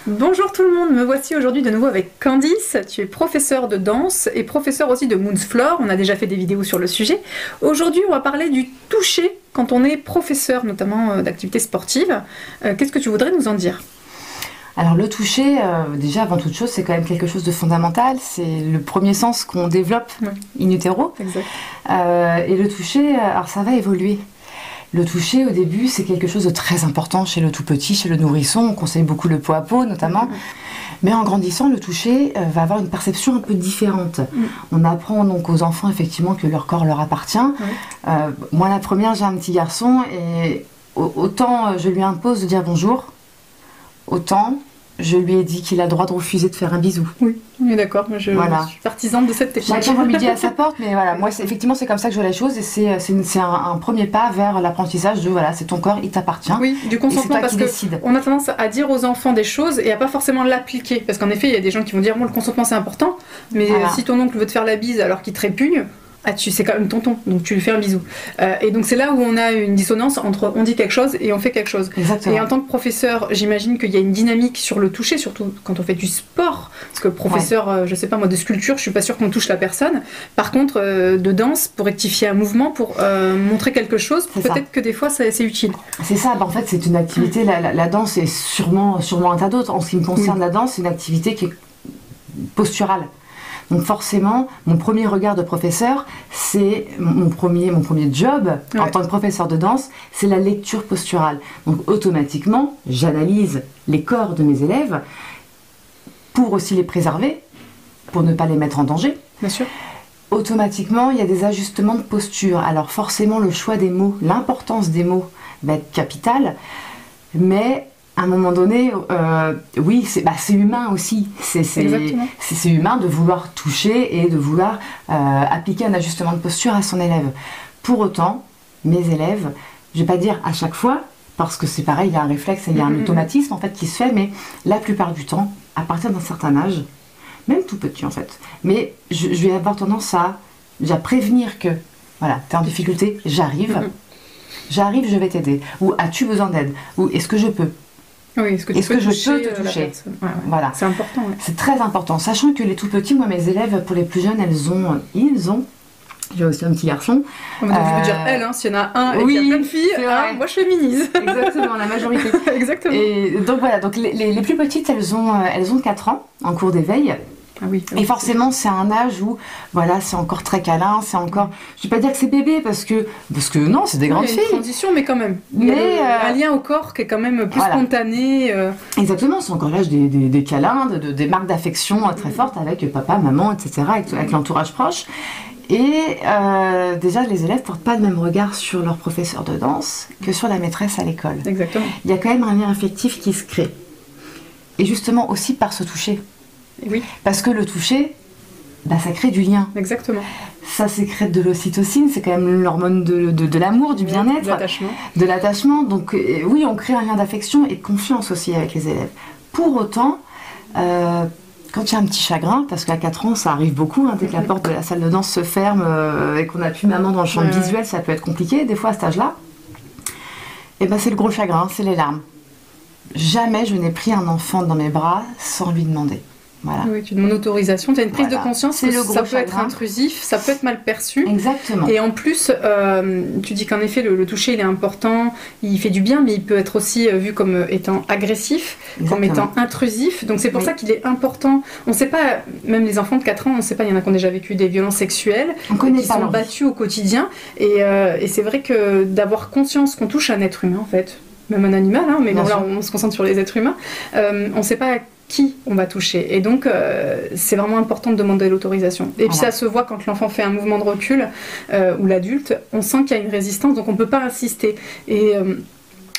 Bonjour tout le monde, me voici aujourd'hui de nouveau avec Candice. Tu es professeure de danse et professeure aussi de Moonsfloor. On a déjà fait des vidéos sur le sujet. Aujourd'hui, on va parler du toucher quand on est professeur, notamment d'activités sportives. Qu'est-ce que tu voudrais nous en dire ? Alors le toucher, déjà avant toute chose, c'est quand même quelque chose de fondamental. C'est le premier sens qu'on développe in utero. Exact. Et le toucher, alors ça va évoluer. Le toucher, au début, c'est quelque chose de très important chez le tout petit, chez le nourrisson. On conseille beaucoup le pot à pot, notamment. Mais en grandissant, le toucher va avoir une perception un peu différente. On apprend donc aux enfants, effectivement, que leur corps leur appartient. Moi, la première, j'ai un petit garçon, et autant je lui impose de dire bonjour, autant je lui ai dit qu'il a le droit de refuser de faire un bisou. Oui, d'accord, je suis partisane de cette technique. Chacun remet midi à sa porte, mais voilà, moi effectivement c'est comme ça que je vois les choses, et c'est un premier pas vers l'apprentissage de voilà, c'est ton corps, il t'appartient. Oui, du consentement, parce qu'on a tendance à dire aux enfants des choses et à pas forcément l'appliquer, parce qu'en effet il y a des gens qui vont dire bon, le consentement c'est important, mais si ton oncle veut te faire la bise alors qu'il te répugne, c'est quand même tonton, donc tu lui fais un bisou. Et donc c'est là où on a une dissonance entre on dit quelque chose et on fait quelque chose. Exactement. Et en tant que professeur, j'imagine qu'il y a une dynamique sur le toucher, surtout quand on fait du sport. Parce que professeur, je sais pas moi, de sculpture, je suis pas sûre qu'on touche la personne. Par contre, de danse, pour rectifier un mouvement, pour montrer quelque chose, peut-être que des fois c'est utile. C'est ça, en fait c'est une activité, la danse est sûrement un tas d'autres. En ce qui me concerne, la danse, c'est une activité qui est posturale. Donc forcément, mon premier regard de professeur, c'est mon premier job en tant que professeur de danse, c'est la lecture posturale. Donc automatiquement, j'analyse les corps de mes élèves pour aussi les préserver, pour ne pas les mettre en danger. Bien sûr. Automatiquement, il y a des ajustements de posture. Alors forcément, le choix des mots, l'importance des mots va être capitale, mais à un moment donné, oui, c'est humain aussi. C'est humain de vouloir toucher et de vouloir appliquer un ajustement de posture à son élève. Pour autant, mes élèves, je ne vais pas dire à chaque fois, parce que c'est pareil, il y a un réflexe, il y a un automatisme en fait qui se fait, mais la plupart du temps, à partir d'un certain âge, même tout petit en fait, mais je vais avoir tendance à prévenir que, voilà, tu es en difficulté, j'arrive, je vais t'aider. Ou as-tu besoin d'aide? Ou est-ce que je peux? Oui, est-ce que je peux te toucher Voilà. C'est important. C'est très important. Sachant que les tout petits, moi, mes élèves, pour les plus jeunes, ils ont. J'ai aussi un petit garçon. Je veux dire elle, hein, s'il y en a un et qu'il y a plein de filles, moi je féminise. Exactement, la majorité. Exactement. Et donc voilà, donc les plus petites, elles ont 4 ans en cours d'éveil. Ah oui, et forcément c'est un âge où voilà, c'est encore très câlin, c'est encore, je vais pas dire que c'est bébé parce que non, c'est des grandes filles. Il y a une transition, mais quand même. Mais un lien au corps qui est quand même plus spontané. Exactement, c'est encore l'âge des câlins, des marques d'affection très fortes avec papa, maman, etc., avec l'entourage proche. Et déjà, les élèves portent pas le même regard sur leur professeur de danse que sur la maîtresse à l'école. Exactement. Il y a quand même un lien affectif qui se crée. Et justement aussi par ce toucher. Oui. Parce que le toucher, ça crée du lien. Exactement. Ça sécrète de l'ocytocine, c'est quand même l'hormone de l'amour, du bien-être, de l'attachement. Donc oui, on crée un lien d'affection et de confiance aussi avec les élèves. Pour autant, quand il y a un petit chagrin, parce qu'à 4 ans, ça arrive beaucoup, dès que la porte de la salle de danse se ferme et qu'on n'a plus maman dans le champ visuel, ça peut être compliqué, des fois à cet âge-là. Et c'est le gros chagrin, c'est les larmes. Jamais je n'ai pris un enfant dans mes bras sans lui demander. Voilà. Oui, tu demandes autorisation, tu as une prise de conscience que ça peut être intrusif, ça peut être mal perçu. Exactement. Et en plus, tu dis qu'en effet, le toucher, il est important, il fait du bien, mais il peut être aussi vu comme étant agressif, comme étant intrusif. Donc c'est pour ça qu'il est important. On ne sait pas, même les enfants de 4 ans, on ne sait pas, il y en a qui ont déjà vécu des violences sexuelles, qui sont battus au quotidien. Et c'est vrai que d'avoir conscience qu'on touche un être humain, en fait, même un animal, mais bon, là on se concentre sur les êtres humains, on ne sait pas qui on va toucher. Et donc, c'est vraiment important de demander l'autorisation. Et puis ça se voit quand l'enfant fait un mouvement de recul, ou l'adulte, on sent qu'il y a une résistance, donc on ne peut pas insister. Et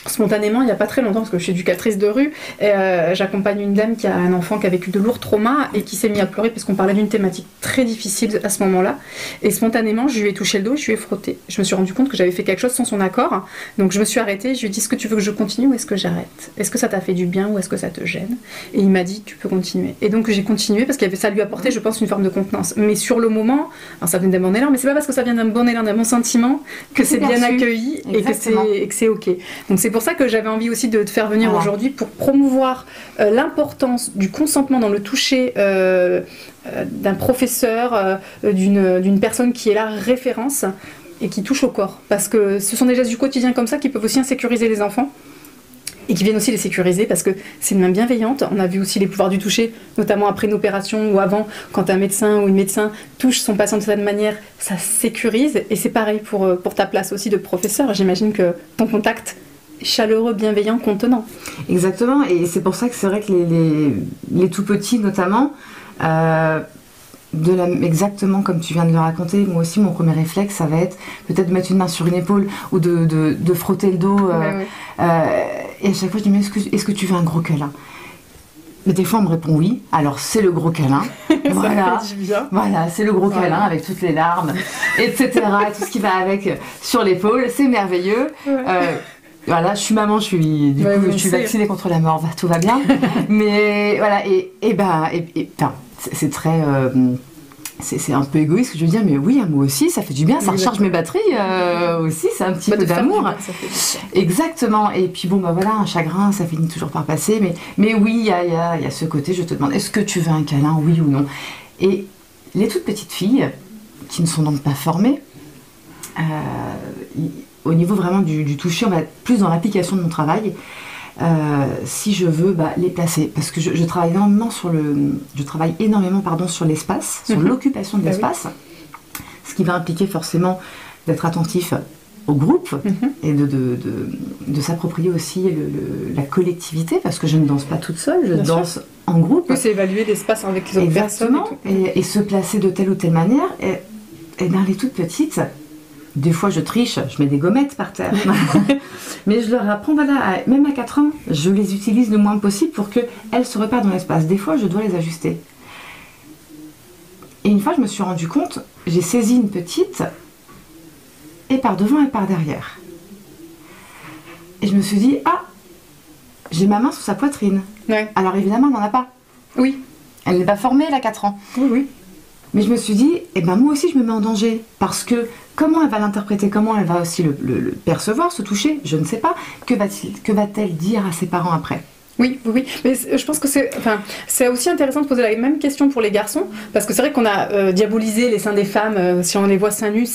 spontanément, il n'y a pas très longtemps, parce que je suis éducatrice de rue, j'accompagne une dame qui a un enfant qui a vécu de lourds traumas et qui s'est mis à pleurer parce qu'on parlait d'une thématique très difficile à ce moment-là. Et spontanément, je lui ai touché le dos et je lui ai frotté. Je me suis rendu compte que j'avais fait quelque chose sans son accord. Donc je me suis arrêtée, je lui ai dit: est-ce que tu veux que je continue ou est-ce que j'arrête? Est-ce que ça t'a fait du bien ou est-ce que ça te gêne? Et il m'a dit: tu peux continuer. Et donc j'ai continué parce que ça lui apportait, je pense, une forme de contenance. Mais sur le moment, alors ça vient d'un bon élan, mais c'est pas parce que ça vient d'un bon élan, d'un bon sentiment que c'est bien accueilli et que c'est ok. Donc c'est pour ça que j'avais envie aussi de te faire venir aujourd'hui pour promouvoir l'importance du consentement dans le toucher d'un professeur, d'une personne qui est la référence et qui touche au corps. Parce que ce sont des gestes du quotidien comme ça qui peuvent aussi insécuriser les enfants et qui viennent aussi les sécuriser parce que c'est une main bienveillante. On a vu aussi les pouvoirs du toucher, notamment après une opération ou avant, quand un médecin ou une médecin touche son patient de cette manière, ça sécurise. Et c'est pareil pour ta place aussi de professeur. J'imagine que ton contact est chaleureux, bienveillant, contenant. Exactement, et c'est pour ça que c'est vrai que les tout petits notamment, exactement comme tu viens de le raconter, moi aussi mon premier réflexe ça va être peut-être de mettre une main sur une épaule ou de frotter le dos et à chaque fois je dis mais est-ce que tu veux un gros câlin? Mais des fois on me répond oui, alors c'est le gros câlin. Voilà, c'est le gros câlin avec toutes les larmes, etc. et tout ce qui va avec sur l'épaule, c'est merveilleux. Voilà, je suis maman, je suis vaccinée contre la mort, tout va bien. Mais voilà, c'est très... c'est un peu égoïste ce que je veux dire, mais oui, moi aussi, ça fait du bien, ça recharge mes batteries aussi, c'est un petit peu d'amour. Exactement, et puis bon, voilà, un chagrin, ça finit toujours par passer, mais oui, il y a ce côté, je te demande, est-ce que tu veux un câlin, oui ou non? Et les toutes petites filles, qui ne sont donc pas formées, au niveau vraiment du toucher, on va être plus dans l'application de mon travail. Si je veux les placer, parce que je travaille énormément sur sur l'espace, sur l'occupation de l'espace, ce qui va impliquer forcément d'être attentif au groupe et de s'approprier aussi la collectivité, parce que je ne danse pas toute seule, je danse en groupe. C'est évaluer l'espace avec les autres personnes. Et se placer de telle ou telle manière. Et bien les toutes petites, des fois je triche, je mets des gommettes par terre. Mais je leur apprends, même à 4 ans, je les utilise le moins possible pour qu'elles se repèrent dans l'espace. Des fois, je dois les ajuster. Et une fois, je me suis rendu compte, j'ai saisi une petite, et par devant et par derrière. Et je me suis dit, j'ai ma main sous sa poitrine. Ouais. Alors évidemment, elle n'en a pas. Oui. Elle n'est pas formée, elle a 4 ans. Oui. Mais je me suis dit, moi aussi je me mets en danger, parce que comment elle va l'interpréter, comment elle va aussi le percevoir, se toucher, je ne sais pas. Que va-t-elle dire à ses parents après? Oui, mais je pense que c'est aussi intéressant de poser la même question pour les garçons, parce que c'est vrai qu'on a diabolisé les seins des femmes, si on les voit seins nus,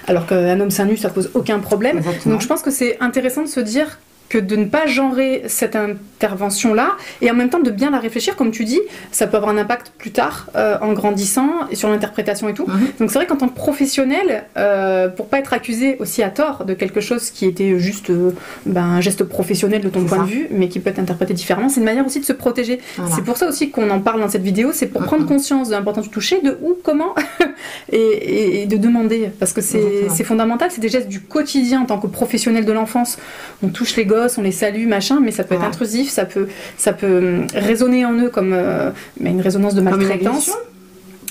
alors qu'un homme seins nus, ça pose aucun problème. Exactement. Donc je pense que c'est intéressant de se dire que de ne pas genrer cette intervention-là, et en même temps de bien la réfléchir, comme tu dis, ça peut avoir un impact plus tard, en grandissant, et sur l'interprétation et tout. Donc c'est vrai qu'en tant que professionnel, pour pas être accusé aussi à tort de quelque chose qui était juste un geste professionnel de ton point de vue, mais qui peut être interprété différemment, c'est une manière aussi de se protéger. Voilà. C'est pour ça aussi qu'on en parle dans cette vidéo, c'est pour prendre conscience de l'importance du toucher, de où, comment, et de demander, parce que c'est fondamental, c'est des gestes du quotidien en tant que professionnel de l'enfance. On touche les gosses, on les salue, machin, mais ça peut être intrusif, ça peut résonner en eux comme une résonance de maltraitance.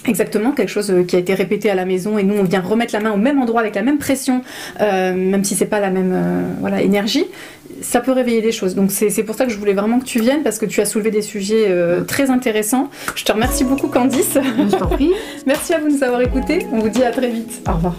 Exactement, quelque chose qui a été répété à la maison, et nous on vient remettre la main au même endroit avec la même pression, même si c'est pas la même énergie, ça peut réveiller des choses. Donc c'est pour ça que je voulais vraiment que tu viennes, parce que tu as soulevé des sujets très intéressants. Je te remercie beaucoup, Candice. Je t'en prie. Merci à vous de nous avoir écoutés, on vous dit à très vite. Au revoir.